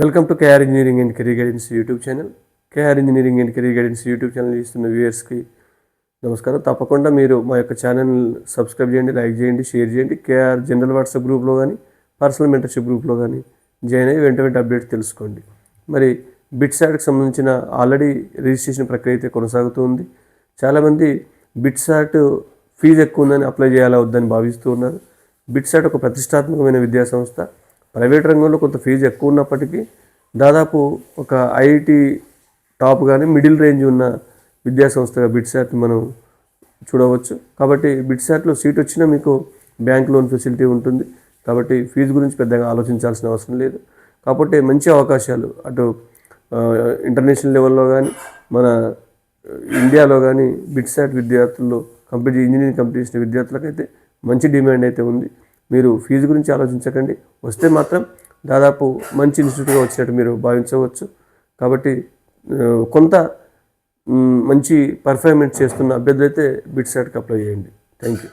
Welcome to KR engineering and career guidance YouTube channel. KR engineering and career guidance YouTube channel ఇస్తున్న వ్యూయర్స్కి నమస్కారం. తప్పకుండా మీరు మా యొక్క ఛానల్ సబ్స్క్రైబ్ చేయండి, లైక్ చేయండి, షేర్ చేయండి. కేఆర్ జనరల్ వాట్సాప్ గ్రూప్లో కానీ పర్సనల్ మెంటర్షిప్ గ్రూప్లో కానీ జాయిన్ అయ్యి వెంట అప్డేట్స్ తెలుసుకోండి. మరి బిట్సాట్కి సంబంధించిన ఆల్రెడీ రిజిస్ట్రేషన్ ప్రక్రియ అయితే కొనసాగుతూ ఉంది. చాలామంది బిట్సాట్ ఫీజు ఎక్కువ ఉందని అప్లై చేయాలా వద్దని భావిస్తూ ఉన్నారు. బిట్సాట్ ఒక ప్రతిష్టాత్మకమైన విద్యాసంస్థ. ప్రైవేట్ రంగంలో కొంత ఫీజు ఎక్కువ ఉన్నప్పటికీ దాదాపు ఒక ఐఐటి టాప్ కానీ మిడిల్ రేంజ్ ఉన్న విద్యాసంస్థగా బిట్సాట్ మనం చూడవచ్చు. కాబట్టి బిట్సాట్లో సీట్ వచ్చినా మీకు బ్యాంక్ లోన్ ఫెసిలిటీ ఉంటుంది. కాబట్టి ఫీజు గురించి పెద్దగా ఆలోచించాల్సిన అవసరం లేదు. కాబట్టి మంచి అవకాశాలు అటు ఇంటర్నేషనల్ లెవెల్లో కానీ మన ఇండియాలో కానీ బిట్సాట్ విద్యార్థుల్లో ఇంజనీరింగ్ కంప్లీట్ చేసిన విద్యార్థులకైతే మంచి డిమాండ్ అయితే ఉంది. మీరు ఫీజు గురించి ఆలోచించకండి. వస్తే మాత్రం దాదాపు మంచి ఇన్స్టిట్యూట్గా వచ్చినట్టు మీరు భావించవచ్చు. కాబట్టి కొంత మంచి పర్ఫార్మెన్స్ చేస్తున్న అభ్యర్థులు అయితే బిట్సాట్కి అప్లై చేయండి. Thank you.